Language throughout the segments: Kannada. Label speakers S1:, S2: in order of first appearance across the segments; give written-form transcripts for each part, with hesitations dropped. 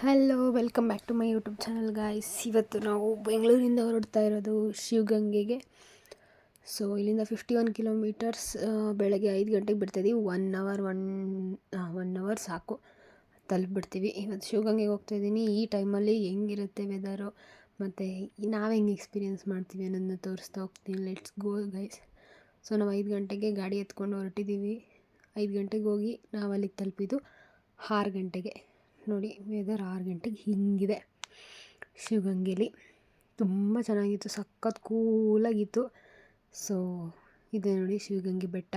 S1: Hello welcome back to my YouTube channel guys. ಇವತ್ತು ನಾವು ಬೆಂಗಳೂರಿಂದ ಹೊರಡ್ತಾ ಇರೋದು ಶಿವಗಂಗೆಗೆ. ಸೊ ಇಲ್ಲಿಂದ 51 ಕಿಲೋಮೀಟರ್ಸ್. ಬೆಳಗ್ಗೆ 5 ಗಂಟೆಗೆ ಬಿಡ್ತಾಯಿದ್ದೀವಿ. 1 ಅವರ್ ಸಾಕು ತಲುಪಿಬಿಡ್ತೀವಿ. ಇವತ್ತು ಶಿವಗಂಗೆಗೆ ಹೋಗ್ತಾಯಿದ್ದೀನಿ. ಈ ಟೈಮಲ್ಲಿ ಹೆಂಗಿರುತ್ತೆ ವೆದರು ಮತ್ತು ನಾವು ಹೆಂಗೆ ಎಕ್ಸ್ಪೀರಿಯೆನ್ಸ್ ಮಾಡ್ತೀವಿ ಅನ್ನೋದನ್ನ ತೋರಿಸ್ತಾ ಹೋಗ್ತೀನಿ. Let's go guys. ಸೊ ನಾವು 5 ಗಂಟೆಗೆ ಗಾಡಿ ಎತ್ಕೊಂಡು ಹೊರಟಿದ್ದೀವಿ. 5 ಗಂಟೆಗೆ ಹೋಗಿ ನಾವು ಅಲ್ಲಿಗೆ ತಲುಪಿದ್ದು 6 ಗಂಟೆಗೆ. ನೋಡಿ ವೆದರ್ 6 ಗಂಟೆಗೆ ಹೀಗಿದೆ ಶಿವಗಂಗೆಲಿ. ತುಂಬ ಚೆನ್ನಾಗಿತ್ತು, ಸಖತ್ ಕೂಲಾಗಿತ್ತು. ಸೊ ಇದೆ ನೋಡಿ ಶಿವಗಂಗೆ ಬೆಟ್ಟ.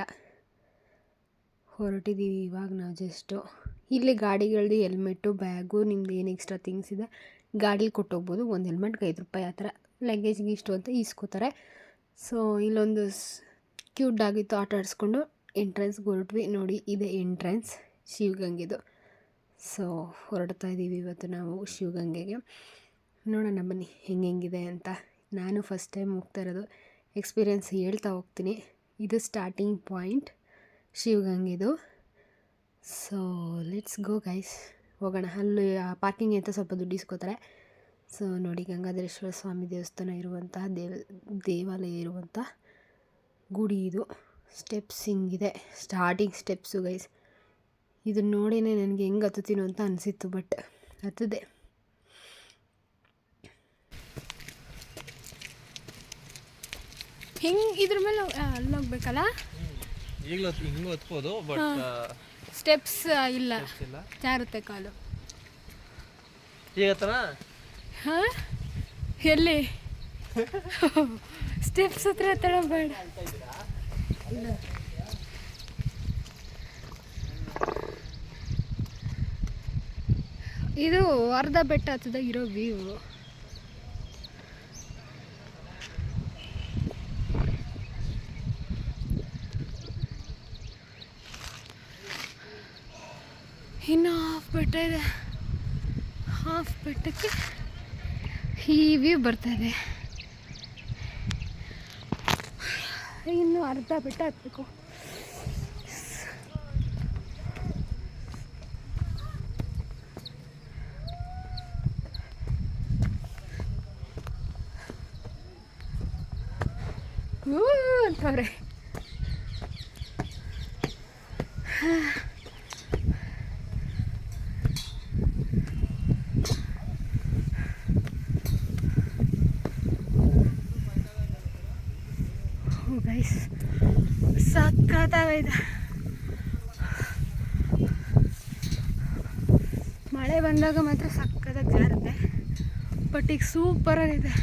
S1: ಹೊರಟಿದ್ದೀವಿ ಇವಾಗ ನಾವು ಜಸ್ಟು. ಇಲ್ಲಿ ಗಾಡಿಗಳದ್ದು ಹೆಲ್ಮೆಟ್ಟು, ಬ್ಯಾಗು, ನಿಮ್ದು ಏನು ಎಕ್ಸ್ಟ್ರಾ ಥಿಂಗ್ಸ್ ಇದೆ ಗಾಡೀಲಿ ಕೊಟ್ಟೋಗ್ಬೋದು. ಒಂದು ಹೆಲ್ಮೆಟ್ಗೆ 5 ರೂಪಾಯಿ ಆ ಥರ, ಲಗೇಜ್ಗೆ ಇಷ್ಟು ಅಂತ ಈಸ್ಕೋತಾರೆ. ಸೊ ಇಲ್ಲೊಂದು ಕ್ಯೂಟ್ ಆಗಿತ್ತು, ಆಟ ಆಡಿಸ್ಕೊಂಡು ಎಂಟ್ರೆನ್ಸ್ಗೆ ಹೊರಟ್ವಿ. ನೋಡಿ ಇದೆ ಎಂಟ್ರೆನ್ಸ್ ಶಿವಗಂಗೆದು. ಸೊ ಹೊರಡ್ತಾ ಇದ್ದೀವಿ ಇವತ್ತು ನಾವು ಶಿವಗಂಗೆಗೆ. ನೋಡೋಣ ಬನ್ನಿ ಹೆಂಗಿದೆ ಅಂತ. ನಾನು ಫಸ್ಟ್ ಟೈಮ್ ಹೋಗ್ತಾ ಇರೋದು, ಎಕ್ಸ್ಪೀರಿಯೆನ್ಸ್ ಹೇಳ್ತಾ ಹೋಗ್ತೀನಿ. ಇದು ಸ್ಟಾರ್ಟಿಂಗ್ ಪಾಯಿಂಟ್ ಶಿವಗಂಗೆದು. ಸೊ ಲೆಟ್ಸ್ ಗೋ ಗೈಸ್, ಹೋಗೋಣ. ಅಲ್ಲಿ ಪಾರ್ಕಿಂಗ್ ಅಂತ ಸ್ವಲ್ಪ ದುಡ್ಡು ಇಸ್ಕೋತಾರೆ. ಸೊ ನೋಡಿ ಗಂಗಾಧರೇಶ್ವರ ಸ್ವಾಮಿ ದೇವಸ್ಥಾನ ಇರುವಂತಹ ದೇವಾಲಯ ಇರುವಂಥ ಗುಡಿ ಇದು. ಸ್ಟೆಪ್ಸ್ ಹಿಂಗಿದೆ, ಸ್ಟಾರ್ಟಿಂಗ್ ಸ್ಟೆಪ್ಸು ಗೈಸ್. ಇದನ್ನು ನೋಡಿನೇ ನನಗೆ ಹೆಂಗೆ ಹತ್ತುತ್ತೀನೋ ಅಂತ ಅನಿಸಿತ್ತು, ಬಟ್ ಹತ್ತದೆ. ಹಿಂಗೆ ಇದ್ರ ಮೇಲೆ ಅಲ್ಲಿ ಹೋಗ್ಬೇಕಲ್ಲ,
S2: ಈಗಲೂ ಹಿಂಗೂ ಹತ್ಬೋದು, ಬಟ್
S1: ಸ್ಟೆಪ್ಸ್ ಇಲ್ಲ, ಜಾರುತ್ತೆ ಕಾಲು.
S2: ಈಗ
S1: ಹಾಂ, ಎಲ್ಲಿ ಸ್ಟೆಪ್ಸ್ ಹತ್ರ ಹತ್ತಡ ಬೇಡ. ಇದು ಅರ್ಧ ಬೆಟ್ಟ ಹತ್ತದಾಗ ಇರೋ ವ್ಯೂ. ಇನ್ನು ಹಾಫ್ ಬೆಟ್ಟ ಇದೆ. ಹಾಫ್ ಬೆಟ್ಟಕ್ಕೆ ಈ ವ್ಯೂ ಬರ್ತಾಯಿದೆ. ಇನ್ನು ಅರ್ಧ ಬೆಟ್ಟ ಹತ್ತಬೇಕು. ಅಂತವ್ರೆ. ಗೈಸ್ ಸಖತ್ತಾಗಿದೆ. ಮಳೆ ಬಂದಾಗ ಮಾತ್ರ ಸಖತ್ತಾಗಿ ಜಾರುತ್ತೆ, ಬಟ್ ಈಗ ಸೂಪರಾಗಿದೆ.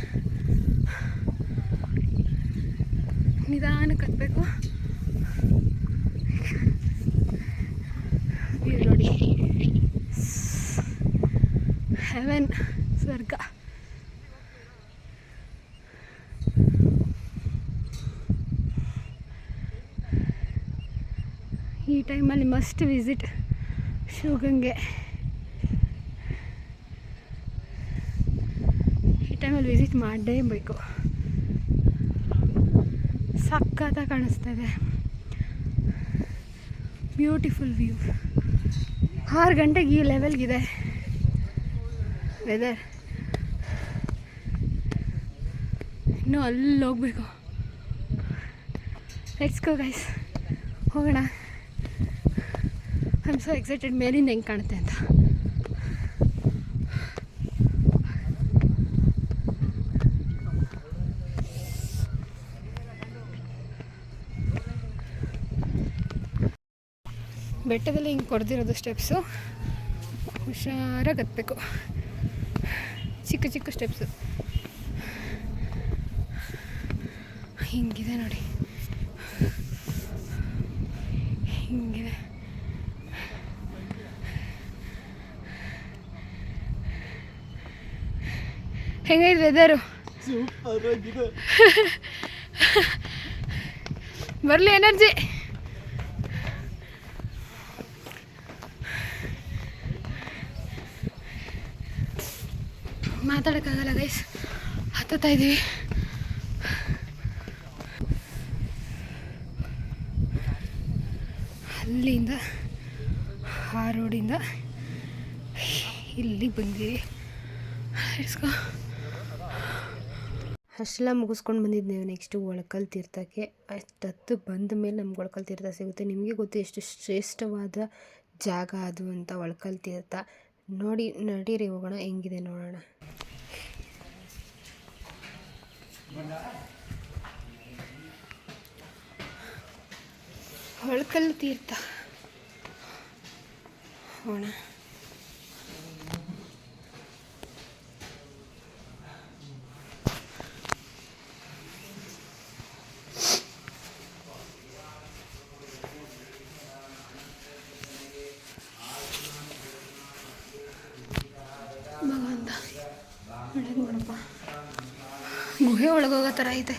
S1: ನಿಧಾನಕ್ಕೆ ಹತ್ತಬೇಕು. ನೋಡಿ ಹೆವೆನ್, ಸ್ವರ್ಗ. ಈ ಟೈಮಲ್ಲಿ ಮಸ್ಟ್ ವಿಸಿಟ್ ಶಿವಗಂಗೆ. ಈ ಟೈಮಲ್ಲಿ ವಿಸಿಟ್ ಮಾಡಲೇಬೇಕು. ಸಖತ್ತಾಗಿ ಕಾಣಿಸ್ತಾ ಇದೆ, ಬ್ಯೂಟಿಫುಲ್ ವ್ಯೂ. 6 ಗಂಟೆಗೆ ಈ ಲೆವೆಲ್ಗಿದೆ ವೆದರ್. ಇನ್ನೂ ಅಲ್ಲಿ ಹೋಗ್ಬೇಕು. ಲೆಟ್ಸ್ ಗೋ ಗೈಸ್, ಹೋಗೋಣ. ಐ ಆಮ್ ಸೋ ಎಕ್ಸೈಟೆಡ್ ಮೇಲಿಂದ ಹೆಂಗೆ ಕಾಣುತ್ತೆ ಅಂತ. ಬೆಟ್ಟದಲ್ಲಿ ಹಿಂಗೆ ಕೊಡ್ದಿರೋದು ಸ್ಟೆಪ್ಸು, ಹುಷಾರಾಗಿ ಹತ್ತಬೇಕು. ಚಿಕ್ಕ ಚಿಕ್ಕ ಸ್ಟೆಪ್ಸು ಹಿಂಗಿದೆ ನೋಡಿ, ಹಿಂಗಿದೆ. ಹೆಂಗೈತೆ ವೆದರು? ಬರಲಿ ಎನರ್ಜಿ. ಮಾತಾಡೋಕ್ಕಾಗಲ್ಲ ಗೈಸ್, ಹತ್ತುತ್ತಾ ಇದ್ದೀವಿ. ಅಲ್ಲಿಂದ ಆ ರೋಡಿಂದ ಇಲ್ಲಿಗೆ ಬಂದಿರಿ. ಅಷ್ಟೆಲ್ಲ ಮುಗಿಸ್ಕೊಂಡು ಬಂದಿದ್ದೇವೆ. ನೆಕ್ಸ್ಟು ಒಳಕಲ್ ತೀರ್ಥಕ್ಕೆ. ಅಷ್ಟೊತ್ತು ಬಂದ ಮೇಲೆ ನಮ್ಗೆ ಒಳಕಲ್ ತೀರ್ಥ ಸಿಗುತ್ತೆ. ನಿಮಗೆ ಗೊತ್ತು ಎಷ್ಟು ಶ್ರೇಷ್ಠವಾದ ಜಾಗ ಅದು ಅಂತ ಒಳಕಲ್ ತೀರ್ಥ. ನೋಡಿ, ನಡೀರಿ ಹೋಗೋಣ, ಹೆಂಗಿದೆ ನೋಡೋಣ. ಒಳಕಲ್ ತೀರ್ಥ ಹೋಗೋಣ. ಭಗವಂತ ಒಳ್ಳೇದು ಮಾಡಪ್ಪ. ಗುಹೆ ಒಳಗೋಗೋ ಥರ ಇದೆ.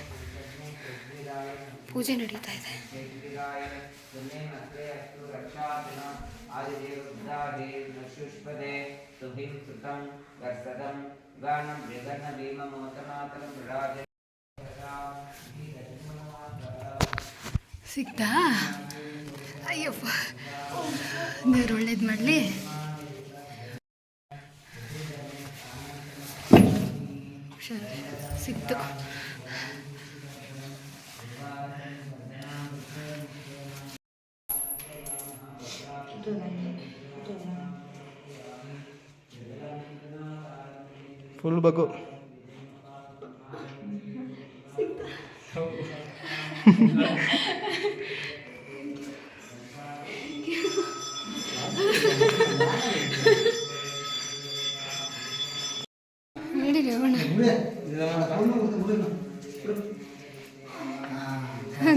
S1: ಪೂಜೆ ನಡೀತಾ ಇದೆ. ಸಿಕ್ತಾ? ಅಯ್ಯಪ್ಪ, ದೇವ್ರು ಒಳ್ಳೇದು ಮಾಡಲಿ. ಸಿಕ್ತು.
S2: ಫುಲ್ ಬಗ್ಗು.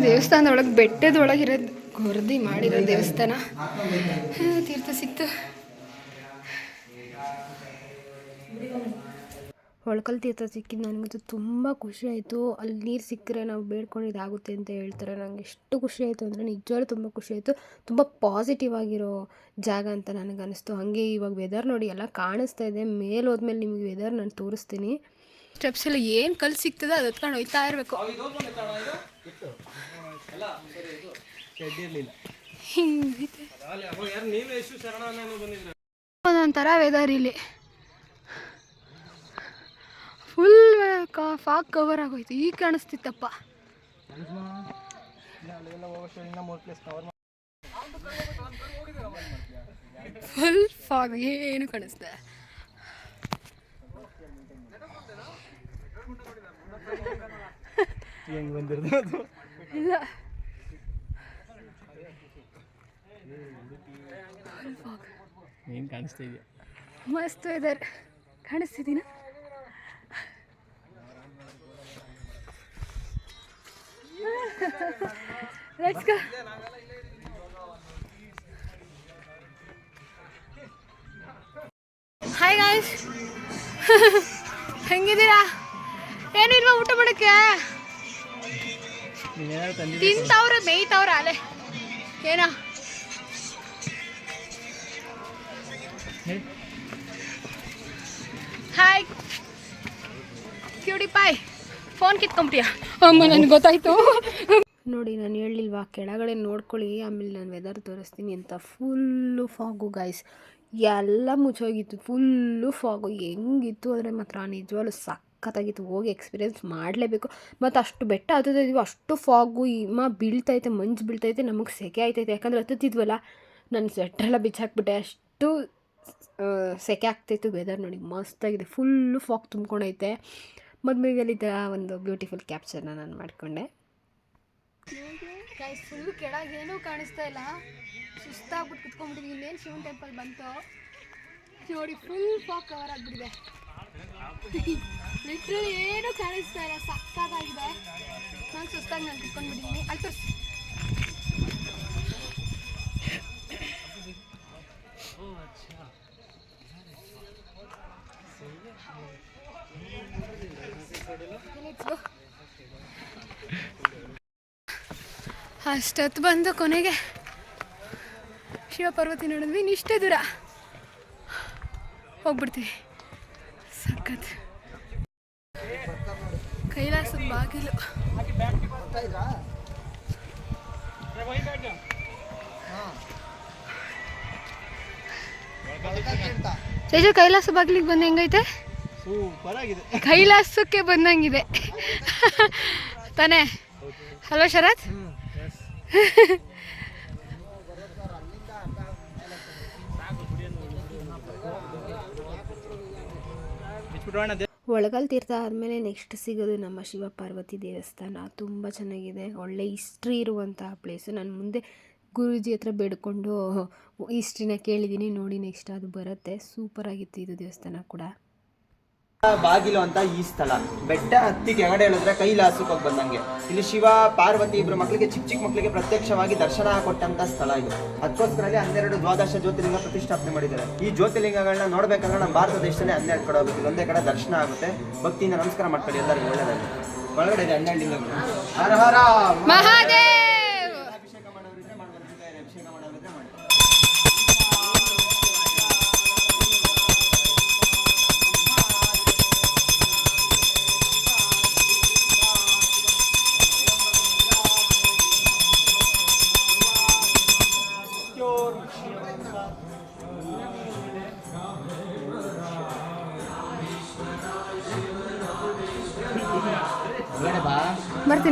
S2: ದೇವಸ್ಥಾನದೊಳಗೆ ಬೆಟ್ಟದೊಳಗಿರೋದು ಗೊರ್ದಿ ಮಾಡಿರೋ ದೇವಸ್ಥಾನ. ತೀರ್ಥ ಸಿಕ್ತು. ಒಳಕಲ್ ತೀರ್ಥ ಸಿಕ್ಕಿದ್ದು ನನಗಂತೂ ತುಂಬ ಖುಷಿ ಆಯಿತು. ಅಲ್ಲಿ ನೀರು ಸಿಕ್ಕರೆ ನಾವು ಬೇಡ್ಕೊಂಡಿದ್ದಾಗುತ್ತೆ ಅಂತ ಹೇಳ್ತಾರೆ. ನನಗೆ ಎಷ್ಟು ಖುಷಿ ಆಯಿತು ಅಂದರೆ ನಿಜವಾಗ್ಲೂ ತುಂಬ ಖುಷಿ ಆಯಿತು. ತುಂಬ ಪಾಸಿಟಿವ್ ಆಗಿರೋ ಜಾಗ ಅಂತ ನನಗೆ ಅನ್ನಿಸ್ತು. ಹಾಗೆ ಇವಾಗ ವೆದರ್ ನೋಡಿ ಎಲ್ಲ ಕಾಣಿಸ್ತಾ ಇದೆ. ಮೇಲೆ ಹೋದ್ಮೇಲೆ ನಿಮಗೆ ವೆದರ್ ನಾನು ತೋರಿಸ್ತೀನಿ. ಸ್ಟೆಪ್ಸ್ ಎಲ್ಲ ಏನು ಕಲ್ಲು ಸಿಗ್ತದೆ ಅದು ಹೊತ್ಕೊಂಡು ಹೋಯ್ತಾ ಇರಬೇಕು. ಹಿಂಗೈತೆ ಒಂದೊಂಥರ ವೆದರ್ ಇಲ್ಲಿ. ಫುಲ್ ಫಾಗ್ ಕವರ್ ಆಗೋಯ್ತು. ಈಗ ಕಾಣಿಸ್ತಿತ್ತಪ್ಪ. ಫುಲ್ ಫಾಗ್, ಏನು ಕಾಣಿಸ್ದೆ. ಇಲ್ಲ ಏನು ಕಾಣಿಸ್ತಾ ಇದೆಯಾ?
S1: ಮಸ್ತ್ ವೆದರ್. ಕಾಣಿಸ್ತಿದ್ದೀನ? Let's go. ಹಾಯ್ ಗಾಯ್ಸ್, ಹೆಂಗಿದ್ದೀರಾ? ಏನಿಲ್ವಾ ಊಟ ಮಾಡೋಕ್ಕೆ? ತಿಂತವ್ರೆ ಮೇಯ್ತವ್ರೆ ಅಲೆ. ಏನ ಹಾಯ್ ಕ್ಯೂಟಿ ಪಾಯ್, ಫೋನ್ ಕಿತ್ಕೊಂಬಿಟ್ಟಿಯ? ಅಮ್ಮ ನನಗೆ ಗೊತ್ತಾಯ್ತು. ನೋಡಿ, ನಾನು ಹೇಳಿಲ್ವಾ, ಕೆಳಗಡೆ ನೋಡ್ಕೊಳ್ಳಿ, ಆಮೇಲೆ ನಾನು ವೆದರ್ ತೋರಿಸ್ತೀನಿ ಅಂತ. ಫುಲ್ಲು ಫಾಗು ಗಾಯ್ಸ್, ಎಲ್ಲ ಮುಚ್ಚೋಗಿತ್ತು. Full fog. ಹೆಂಗಿತ್ತು ಅಂದರೆ ಮಾತ್ರ ನಿಜವಾಗ್ಲೂ ಸಖತ್ತಾಗಿತ್ತು. ಹೋಗಿ ಎಕ್ಸ್ಪೀರಿಯೆನ್ಸ್ ಮಾಡಲೇಬೇಕು. ಮತ್ತು ಅಷ್ಟು ಬೆಟ್ಟ ಹತ್ತುತ್ತಾ ಇದೀವಿ, ಅಷ್ಟು ಫಾಗು, ಹಿಮ ಬೀಳ್ತೈತೆ, ಮಂಜು ಬೀಳ್ತೈತೆ, ನಮಗೆ ಸೆಕೆ ಆಯ್ತೈತೆ. ಯಾಕಂದರೆ ಹತ್ತುತ್ತಿದ್ವಲ್ಲ, ನಾನು ಸ್ವೆಟ್ರೆಲ್ಲ ಬಿಚ್ಚಾಕ್ಬಿಟ್ಟೆ, ಅಷ್ಟು ಸೆಕೆ ಆಗ್ತಾಯಿತ್ತು. ವೆದರ್ ನೋಡಿ ಮಸ್ತಾಗಿದೆ. Full fog ತುಂಬ್ಕೊಂಡೈತೆ. ಮದುವೆಯಲ್ಲಿ ಈ ಥರ ಒಂದು ಬ್ಯೂಟಿಫುಲ್ ಕ್ಯಾಪ್ಚರ್ನ ನಾನು ಮಾಡಿಕೊಂಡೆ. ಗೈಸ್, ಫುಲ್ಲು ಕೆಳಗೇನೂ ಕಾಣಿಸ್ತಾ ಇಲ್ಲ. ಸುಸ್ತಾಗ್ಬಿಟ್ಟು ಕುತ್ಕೊಂಡ್ಬಿಟ್ಟಿದ್ದೀನಿ. ಇನ್ನೇನು ಶಿವನ್ ಟೆಂಪಲ್ ಬಂತು ನೋಡಿ. ಫುಲ್ ಫಾಗ್ ಕವರ್ ಆಗಿಬಿಟ್ಟಿದೆ. ಲಿಟ್ರಲಿ ಏನೂ ಕಾಣಿಸ್ತಾ ಇಲ್ಲ. ಸಕ್ಕತ್ತಾಗಿದೆ. ನಾನು ಸುಸ್ತಾಗಿ ನಾನು ಕುತ್ಕೊಂಡ್ಬಿಟ್ಟಿದ್ದೀನಿ. ಅಲ್ಲಿ ಅಷ್ಟೊತ್ತು ಬಂದು ಕೊನೆಗೆ ಶಿವಪಾರ್ವತಿ ನೋಡಿದ್ವಿ. ಇನ್ನಿಷ್ಟೇ ದೂರ ಹೋಗ್ಬಿಡ್ತೀವಿ. ಸಖತ್ ಕೈಲಾಸದ ಬಾಗಿಲು. ತೇಜು ಕೈಲಾಸ ಬಾಗಿಲಿಗೆ ಬಂದು ಹೆಂಗೈತೆ?
S3: ಸೂಪರ್ ಆಗಿದೆ.
S1: ಕೈಲಾಸಕ್ಕೆ ಬಂದಂಗಿದೆ ತಾನೇ? ಹಲೋ ಶರತ್. ಒಳಗಲ್ ತೀರ್ಥ ಆದಮೇಲೆ ನೆಕ್ಸ್ಟ್ ಸಿಗೋದು ನಮ್ಮ ಶಿವ ಪಾರ್ವತಿ ದೇವಸ್ಥಾನ. ತುಂಬ ಚೆನ್ನಾಗಿದೆ, ಒಳ್ಳೆ ಹಿಸ್ಟ್ರಿ ಇರುವಂತಹ ಪ್ಲೇಸು. ನಾನು ಮುಂದೆ ಗುರೂಜಿ ಹತ್ರ ಬೇಡ್ಕೊಂಡು ಹಿಸ್ಟ್ರಿನ ಕೇಳಿದ್ದೀನಿ, ನೋಡಿ ನೆಕ್ಸ್ಟ್ ಅದು ಬರುತ್ತೆ. ಸೂಪರಾಗಿತ್ತು ಇದು ದೇವಸ್ಥಾನ ಕೂಡ.
S3: ಬಾಗಿಲು ಅಂತ ಈ ಸ್ಥಳ, ಬೆಟ್ಟ ಹತ್ತಿ ಕೆಳಗಡೆ ಹೇಳಿದ್ರೆ ಕೈಲಾಸಕ್ಕೆ ಹೋಗಿ ಬಂದಂಗೆ. ಇಲ್ಲಿ ಶಿವ ಪಾರ್ವತಿ ಇಬ್ಬರು ಮಕ್ಕಳಿಗೆ, ಚಿಕ್ಕ ಮಕ್ಕಳಿಗೆ ಪ್ರತ್ಯಕ್ಷವಾಗಿ ದರ್ಶನ ಕೊಟ್ಟಂತ ಸ್ಥಳ ಇದು. ಅದಕ್ಕೋಸ್ಕರ 12 ದ್ವಾದಶ ಜ್ಯೋತಿರ್ಲಿಂಗ ಪ್ರತಿಷ್ಠಾಪನೆ ಮಾಡಿದ್ದಾರೆ. ಈ ಜ್ಯೋತಿರ್ಲಿಂಗಗಳನ್ನ ನೋಡ್ಬೇಕಂದ್ರೆ ನಮ್ಮ ಭಾರತ ದೇಶದಲ್ಲಿ 12 ಕಡೆ ಹೋಗ್ಬೇಕು. ಒಂದೇ ಕಡೆ ದರ್ಶನ ಆಗುತ್ತೆ. ಭಕ್ತಿಯಿಂದ ನಮಸ್ಕಾರ ಮಾಡ್ಕೊಳ್ಳಿ ಎಲ್ಲರಿಗೂ ಒಳ್ಳೆಯದಾಗಿ. ಒಳಗಡೆ ಇದೆ 12 ಲಿಂಗಗಳು. ಹರ ಹರ
S1: ಮಹಾದೇವ್.
S3: ಅಭಿಷೇಕ ಮಾಡೋರಿದ್ರೆ ಮಾಡ್ಬೋದು, ಅಭಿಷೇಕ ಮಾಡೋರಿದ್ರೆ ಮಾಡಿ.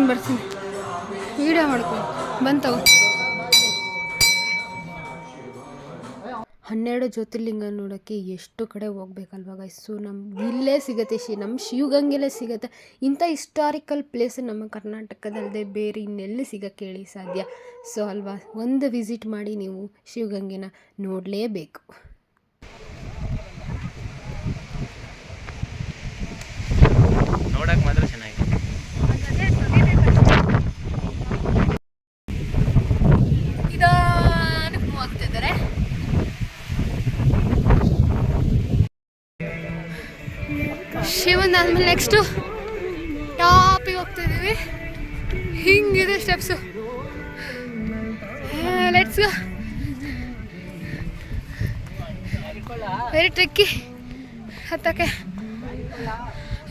S1: ಬರ್ತೀನಿ ವಿಡಿಯೋ ಮಾಡ್ಕೊ ಬಂತವು. 12 ಜ್ಯೋತಿರ್ಲಿಂಗ ನೋಡೋಕ್ಕೆ ಎಷ್ಟು ಕಡೆ ಹೋಗ್ಬೇಕಲ್ವ ಗೈಸ್. ಸೊ ನಮ್ಗೆ ಇಲ್ಲೇ ಸಿಗುತ್ತೆ, ನಮ್ಮ ಶಿವಗಂಗೆಲೇ ಸಿಗುತ್ತೆ. ಇಂಥ ಹಿಸ್ಟಾರಿಕಲ್ ಪ್ಲೇಸ್ ನಮ್ಮ ಕರ್ನಾಟಕದಲ್ಲದೆ ಬೇರೆ ಇನ್ನೆಲ್ಲಿ ಸಿಗೋಕ್ಕೆ ಹೇಳಿ ಸಾಧ್ಯ. ಸೊ ಅಲ್ವಾ, ಒಂದು ವಿಸಿಟ್ ಮಾಡಿ ನೀವು ಶಿವಗಂಗೆನ ನೋಡಲೇಬೇಕು.
S3: ನೋಡಕ್ಕೆ ಮಾತ್ರ ಚೆನ್ನಾಗಿದೆ.
S1: ನಿಧಾನಕ್ಕೆ ಹೋಗ್ತಿದ್ದಾರೆ. ಶಿವನ್ ಆದ್ಮೇಲೆ ನೆಕ್ಸ್ಟು ಟಾಪಿಗೆ ಹೋಗ್ತಾ ಇದ್ದೀವಿ. ಹಿಂಗಿದೆ steps. Let's go. Very tricky ಹತ್ತಕ್ಕೆ.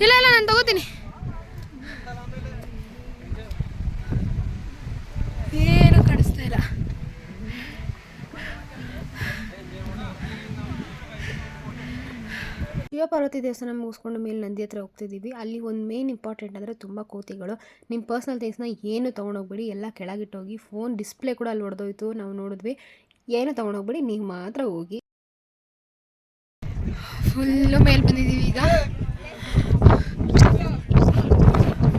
S1: ಇಲ್ಲ ನಾನು ತಗೋತೀನಿ. ಏನು ಕಾಣಿಸ್ತಾ ಇಲ್ಲ. ಶಿವಪಾರ್ವತಿ ದೇವಸ್ಥಾನ ಮುಗಿಸ್ಕೊಂಡು ಮೇಲೆ ನಂದಿ ಹತ್ರ ಹೋಗ್ತಿದ್ದೀವಿ. ಅಲ್ಲಿ ಒಂದು ಮೇನ್ ಇಂಪಾರ್ಟೆಂಟ್ ಅಂದರೆ ತುಂಬ ಕೋತಿಗಳು. ನಿಮ್ಮ ಪರ್ಸ್ನಲ್ ಥಿಂಗ್ಸ್ನ ಏನು ತೊಗೊಂಡೋಗ್ಬೇಡಿ, ಎಲ್ಲ ಕೆಳಗಿಟ್ಟೋಗಿ. ಫೋನ್ ಡಿಸ್ಪ್ಲೇ ಕೂಡ ಅಲ್ಲಿ ಹೊಡೆದೋಯ್ತು, ನಾವು ನೋಡಿದ್ವಿ. ಏನು ತೊಗೊಂಡೋಗ್ಬೇಡಿ, ನೀವು ಮಾತ್ರ ಹೋಗಿ. ಫುಲ್ಲು ಮೇಲೆ ಬಂದಿದ್ದೀವಿ ಈಗ.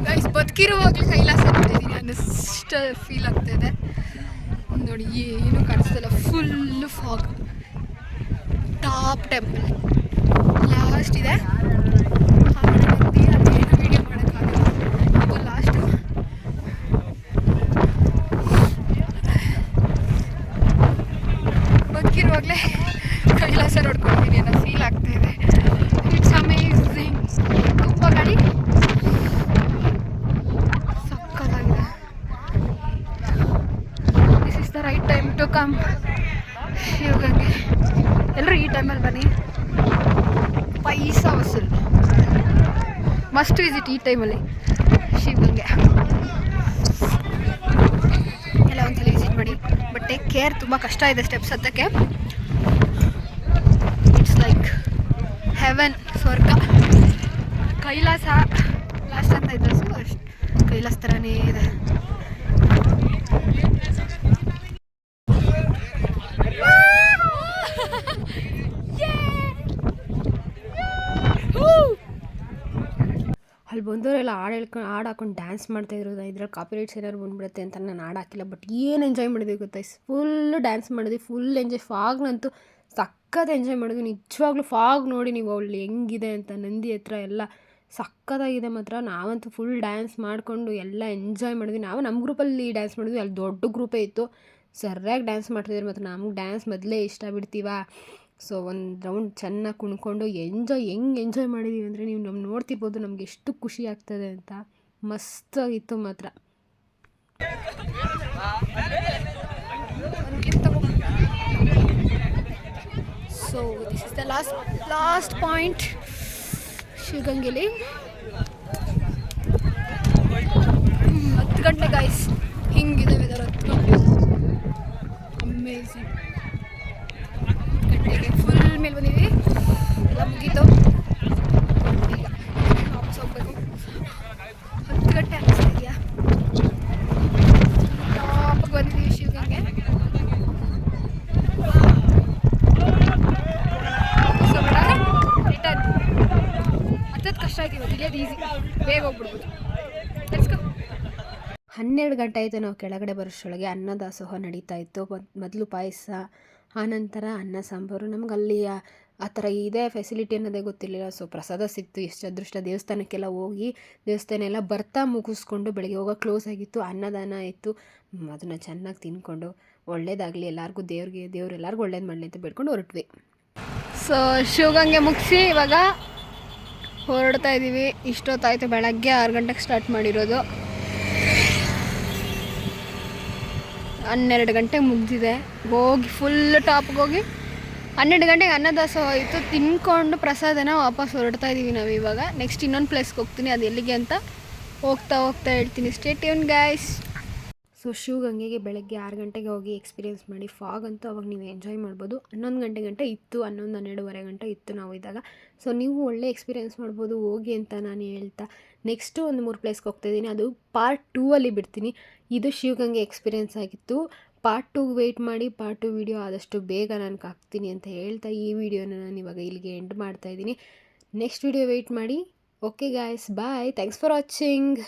S1: ಗೈಸ್ ಬದುಕಿರುವಾಗಲೂ ಕೈಲಾಸ ನೋಡ್ತಿದ್ದೀನಿ ಅನ್ನಿಸ್ಟ ಫೀಲ್ ಆಗ್ತಾಯಿದೆ. ನೋಡಿ ಏನು ಕಾಣಿಸ್ತಿಲ್ಲ, full fog. Top temple last ಇದೆ. ಅದೇನು ವೀಡಿಯೋ ಮಾಡೋಕ್ಕಾಗಲ್ಲ, ಅದು ಲಾಸ್ಟು. ಬದುಕಿರುವಾಗಲೇ ಕೈಲಾಸ ನೋಡ್ಕೊಂಡಿದ್ದೀನಿ ಅನ್ನೋ ಫೀಲ್ ಆಗ್ತಾಯಿದೆ. It's amazing. ತುಂಬ ಗಾಡಿ ಸಕ್ಕತ್ತಾಗಿದೆ. This is the right time to come Shivagange. ಎಲ್ಲರೂ ಈ ಟೈಮಲ್ಲಿ ಬನ್ನಿ. ಪೈಸಾ ವಸೂಲ್, ಮಸ್ಟ್ ವಿಸಿಟ್ ಈ ಟೈಮಲ್ಲಿ ಶಿವಗಂಗೆ. ಎಲ್ಲ ಒಂದ್ಸಲ ವಿಸಿಟ್ ಮಾಡಿ, ಬಟ್ ಟೇಕ್ ಕೇರ್. ತುಂಬ ಕಷ್ಟ ಇದೆ ಸ್ಟೆಪ್ಸ್ ಹತ್ತಕ್ಕೆ. ಇಟ್ಸ್ ಲೈಕ್ ಹೆವೆನ್, ಸ್ವರ್ಗ. ಕೈಲಾಸ ಲಾಸ್ಟ್ ಅಂತ ಇದ್ದ, ಸೊ ಅಷ್ಟು ಕೈಲಾಸ ಥರನೇ ಇದೆ. ಅಲ್ಲಿ ಬಂದವರೆಲ್ಲ ಹಾಡು ಹಾಕೊಂಡು ಡ್ಯಾನ್ಸ್ ಮಾಡ್ತಾಯಿದ್ರು. ಇದ್ರಲ್ಲಿ ಕಾಪಿರೈಟ್ಸ್ ಏನಾದ್ರು ಬಂದುಬಿಡುತ್ತೆ ಅಂತ ನಾನು ಹಾಡು ಹಾಕಿಲ್ಲ. ಬಟ್ ಏನು ಎಂಜಾಯ್ ಮಾಡಿದ್ವಿ ಗೊತ್ತಾ, ಫುಲ್ಲು ಡ್ಯಾನ್ಸ್ ಮಾಡಿದ್ವಿ, ಫುಲ್ ಎಂಜಾಯ್. ಫಾಗ್ನಂತೂ ಸಕ್ಕತ್ ಎಂಜಾಯ್ ಮಾಡಿದ್ವಿ ನಿಜವಾಗ್ಲೂ. ಫಾಗ್ ನೋಡಿ ನೀವು ಅಲ್ಲಿ ಹೆಂಗಿದೆ ಅಂತ, ನಂದಿ ಹತ್ರ ಎಲ್ಲ ಸಕ್ಕತ್ತಾಗಿದೆ ಮಾತ್ರ. ನಾವಂತೂ ಫುಲ್ ಡ್ಯಾನ್ಸ್ ಮಾಡಿಕೊಂಡು ಎಲ್ಲ ಎಂಜಾಯ್ ಮಾಡಿದ್ವಿ. ನಾವು ನಮ್ಮ ಗ್ರೂಪಲ್ಲಿ ಡ್ಯಾನ್ಸ್ ಮಾಡಿದ್ವಿ, ಅಲ್ಲಿ ದೊಡ್ಡ ಗ್ರೂಪೇ ಇತ್ತು, ಸರಿಯಾಗಿ ಡ್ಯಾನ್ಸ್ ಮಾಡ್ತಿದ್ರು. ಮತ್ತು ನಮ್ಗೆ ಡ್ಯಾನ್ಸ್ ಮೊದಲೇ ಇಷ್ಟ ಬಿಡ್ತೀವ. ಸೊ ಒಂದು ರೌಂಡ್ ಚೆನ್ನಾಗಿ ಕುಣ್ಕೊಂಡು ಹೆಂಗೆ ಎಂಜಾಯ್ ಮಾಡಿದ್ದೀವಿ ಅಂದರೆ ನೀವು ನಮ್ಮ ನೋಡ್ತಿರ್ಬೋದು ನಮ್ಗೆ ಎಷ್ಟು ಖುಷಿ ಆಗ್ತದೆ ಅಂತ. ಮಸ್ತಾಗಿತ್ತು ಮಾತ್ರ. So this is the last point ಶಿವಗಂಗೆಲಿ. 10 ಗಂಟೆ ಗೈಸ್, ಹಿಂಗಿದೆ ವೆದರ್. 10 ಗಂಟೆ ಅಮೇಝಿಂಗ್. ಗಂಟೆಗೆ ಫುಲ್
S2: ಫುಲ್ ಮೇಲೆ ಬಂದಿದ್ವಿ, ಎಲ್ಲ ಮುಗೀತು. ಈಗ ವಾಪಸ್ ಹೋಗ್ಬೇಕು. 10 ಗಂಟೆ ಅನ್ನಿಸ್ತಾ ಇದೆಯಾ? ಟಾಪಿಗೆ ಬಂದಿದ್ದೀವಿ ಶಿವಗಂಗೆ. ರಿಟರ್ನ್ ಹತ್ತತ್ತು ಕಷ್ಟ ಆಯ್ತು, ಇವತ್ತು ಇಲ್ಲೇ ಈಸಿ, ಬೇಗ ಹೋಗ್ಬಿಡ್ಬೋದು. Let's go.
S1: 12 ಗಂಟೆ ಆಯಿತು ನಾವು ಕೆಳಗಡೆ ಬರೋಷ್ಟರೊಳಗೆ. ಅನ್ನದಾಸೋಹ ನಡೀತಾ ಇತ್ತು. ಮೊದಲು ಪಾಯಸ, ಆನಂತರ ಅನ್ನ ಸಾಂಬಾರು. ನಮ್ಗೆ ಅಲ್ಲಿ ಆ ಥರ ಇದೆ ಫೆಸಿಲಿಟಿ ಅನ್ನೋದೇ ಗೊತ್ತಿರಲಿಲ್ಲ. ಸೊ ಪ್ರಸಾದ ಸಿಕ್ತು, ಎಷ್ಟು ಅದೃಷ್ಟ. ದೇವಸ್ಥಾನಕ್ಕೆಲ್ಲ ಹೋಗಿ ದೇವಸ್ಥಾನ ಎಲ್ಲ ಬರ್ತಾ ಮುಗಿಸ್ಕೊಂಡು ಬೆಳಗ್ಗೆ ಹೋಗೋ ಕ್ಲೋಸ್ ಆಗಿತ್ತು. ಅನ್ನದಾನ ಇತ್ತು, ಅದನ್ನು ಚೆನ್ನಾಗಿ ತಿಂದ್ಕೊಂಡು ಒಳ್ಳೇದಾಗಲಿ ಎಲ್ಲರಿಗೂ, ದೇವ್ರು ಎಲ್ಲರಿಗೂ ಒಳ್ಳೇದು ಮಾಡಲಿ ಅಂತ ಬೇಡ್ಕೊಂಡು ಹೊರಟ್ವಿ.
S2: ಸೊ ಶಿವಗಂಗೆ ಮುಗಿಸಿ ಇವಾಗ ಹೊರಡ್ತಾ ಇದ್ದೀವಿ. ಇಷ್ಟೊತ್ತಾಯಿತು, ಬೆಳಗ್ಗೆ 6 ಗಂಟೆಗೆ ಸ್ಟಾರ್ಟ್ ಮಾಡಿರೋದು. 12 ಗಂಟೆಗೆ ಮುಗಿದಿದೆ. ಹೋಗಿ ಫುಲ್ ಟಾಪ್ಗೆ ಹೋಗಿ 12 ಗಂಟೆಗೆ ಅನ್ನದಾಸೋಹ ಆಯಿತು. ತಿನ್ಕೊಂಡು ಪ್ರಸಾದನ ವಾಪಸ್ ಹೊರಡ್ತಾ ಇದ್ದೀವಿ ನಾವು ಇವಾಗ. ನೆಕ್ಸ್ಟ್ ಇನ್ನೊಂದು ಪ್ಲೇಸ್ಗೆ ಹೋಗ್ತೀನಿ, ಅದು ಎಲ್ಲಿಗೆ ಅಂತ ಹೋಗ್ತಾ ಹೇಳ್ತೀನಿ. Stay tune guys.
S1: ಸೊ ಶಿವಗಂಗೆಗೆ ಬೆಳಗ್ಗೆ 6 ಗಂಟೆಗೆ ಹೋಗಿ ಎಕ್ಸ್ಪೀರಿಯೆನ್ಸ್ ಮಾಡಿ. ಫಾಗ್ ಅಂತೂ ಅವಾಗ ನೀವು ಎಂಜಾಯ್ ಮಾಡ್ಬೋದು. 11 ಗಂಟೆ ಇತ್ತು, 12-12:30 ಗಂಟೆ ಇತ್ತು ನಾವು ಇದ್ದಾಗ. ಸೊ ನೀವು ಒಳ್ಳೆ ಎಕ್ಸ್ಪೀರಿಯೆನ್ಸ್ ಮಾಡ್ಬೋದು, ಹೋಗಿ ಅಂತ ನಾನು ಹೇಳ್ತಾ ನೆಕ್ಸ್ಟು ಒಂದು 3 ಪ್ಲೇಸ್ಗೆ ಹೋಗ್ತಾಯಿದ್ದೀನಿ. ಅದು ಪಾರ್ಟ್ 2 ಬಿಡ್ತೀನಿ. ಇದು ಶಿವಗಂಗೆ ಎಕ್ಸ್ಪೀರಿಯೆನ್ಸ್ ಆಗಿತ್ತು. ಪಾರ್ಟ್ 2 ವೆಯ್ಟ್ ಮಾಡಿ, ಪಾರ್ಟ್ 2 ವೀಡಿಯೋ ಆದಷ್ಟು ಬೇಗ ನಾನು ಹಾಕ್ತೀನಿ ಅಂತ ಹೇಳ್ತಾ ಈ ವಿಡಿಯೋನ ನಾನು ಇವಾಗ ಇಲ್ಲಿಗೆ ಎಂಡ್ ಮಾಡ್ತಾಯಿದ್ದೀನಿ. ನೆಕ್ಸ್ಟ್ ವಿಡಿಯೋ ವೆಯ್ಟ್ ಮಾಡಿ. Okay guys, bye. Thanks for watching.